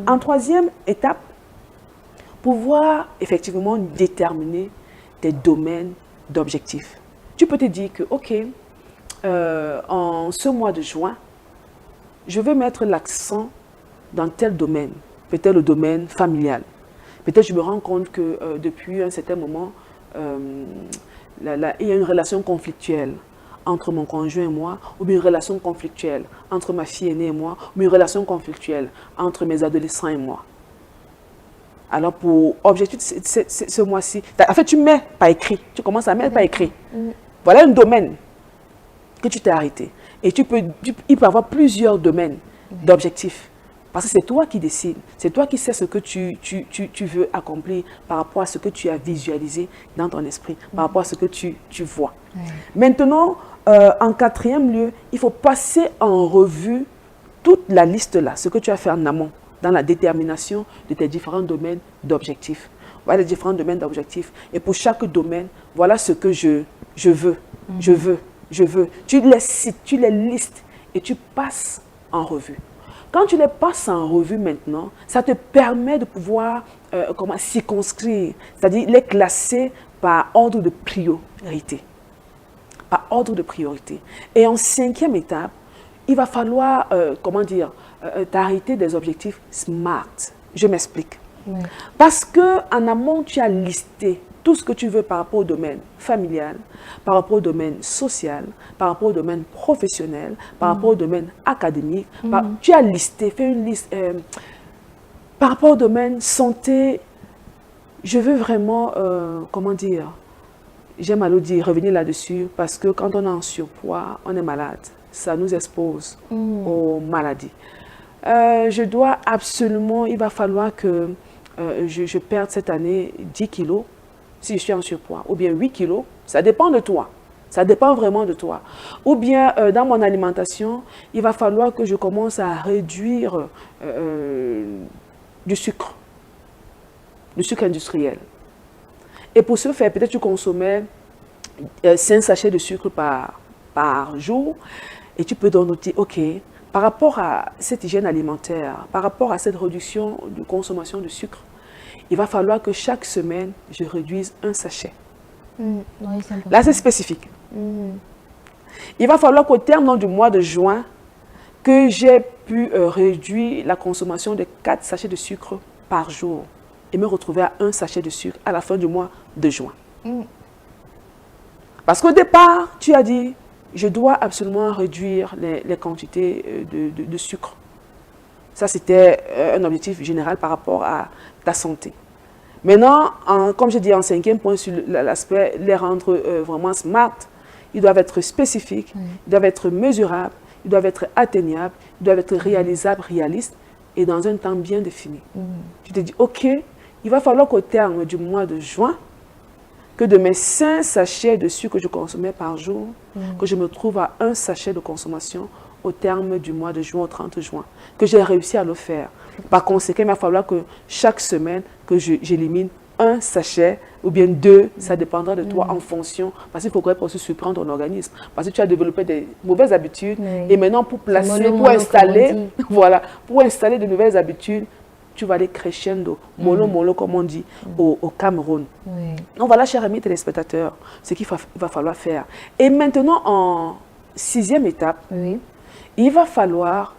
En troisième étape, pouvoir effectivement déterminer des domaines d'objectifs. Tu peux te dire que, ok, en ce mois de juin, je veux mettre l'accent dans tel domaine, peut-être le domaine familial. Peut-être je me rends compte que depuis un certain moment, il y a une relation conflictuelle entre mon conjoint et moi, ou bien une relation conflictuelle entre ma fille aînée et moi, ou bien une relation conflictuelle entre mes adolescents et moi. Alors, pour objectif, ce mois-ci, en fait, tu mets par écrit, tu commences à mettre par écrit. Voilà un domaine que tu t'es arrêté. Et il peut y avoir plusieurs domaines d'objectifs. Parce que c'est toi qui décides. C'est toi qui sais ce que tu veux accomplir par rapport à ce que tu as visualisé dans ton esprit, par rapport à ce que tu vois. Maintenant, en quatrième lieu, il faut passer en revue toute la liste là, ce que tu as fait en amont, dans la détermination de tes différents domaines d'objectifs. Voilà les différents domaines d'objectifs. Et pour chaque domaine, voilà ce que je veux, je veux. Tu les cites, tu les listes et tu passes en revue. Quand tu les passes en revue maintenant, ça te permet de pouvoir circonscrire, c'est-à-dire les classer par ordre de priorité. Par ordre de priorité. Et en cinquième étape, il va falloir, t'arrêter des objectifs SMART. Je m'explique. Oui. Parce qu'en amont, tu as listé tout ce que tu veux par rapport au domaine familial, par rapport au domaine social, par rapport au domaine professionnel, par rapport au domaine académique. Tu as listé, fait une liste. Par rapport au domaine santé, je veux vraiment, j'aime à le dire, revenir là-dessus, parce que quand on est en surpoids, on est malade. Ça nous expose aux maladies. Je dois absolument, il va falloir que je perde cette année 10 kilos si je suis en surpoids, ou bien 8 kilos, ça dépend de toi. Ça dépend vraiment de toi. Ou bien, dans mon alimentation, il va falloir que je commence à réduire du sucre industriel. Et pour ce faire, peut-être tu consommais 5 sachets de sucre par jour, et tu peux donc noter, ok, par rapport à cette hygiène alimentaire, par rapport à cette réduction de consommation de sucre, il va falloir que chaque semaine, je réduise un sachet. Oui, là, c'est spécifique. Il va falloir qu'au terme du mois de juin, que j'ai pu réduire la consommation de 4 sachets de sucre par jour et me retrouver à un sachet de sucre à la fin du mois de juin. Parce qu'au départ, tu as dit, je dois absolument réduire les quantités de sucre. Ça, c'était un objectif général par rapport à ta santé. Maintenant, comme je dis en cinquième point sur l'aspect, les rendre vraiment smart, ils doivent être spécifiques, ils doivent être mesurables, ils doivent être atteignables, ils doivent être réalisables, réalistes et dans un temps bien défini. Tu te dis, ok, il va falloir qu'au terme du mois de juin, que de mes 5 sachets de sucre que je consommais par jour, que je me trouve à un sachet de consommation au terme du mois de juin, au 30 juin, que j'ai réussi à le faire. Par conséquent, il va falloir que chaque semaine, que j'élimine un sachet ou bien 2, ça dépendra de toi en fonction, parce qu'il faudrait aussi surprendre ton organisme, parce que tu as développé des mauvaises habitudes et maintenant pour placer, pour installer, voilà, pour installer de nouvelles habitudes, tu vas aller crescendo, mollo, comme on dit au Cameroun. Donc voilà, chers amis téléspectateurs, ce qu'il va falloir faire. Et maintenant, en 6e étape, il va falloir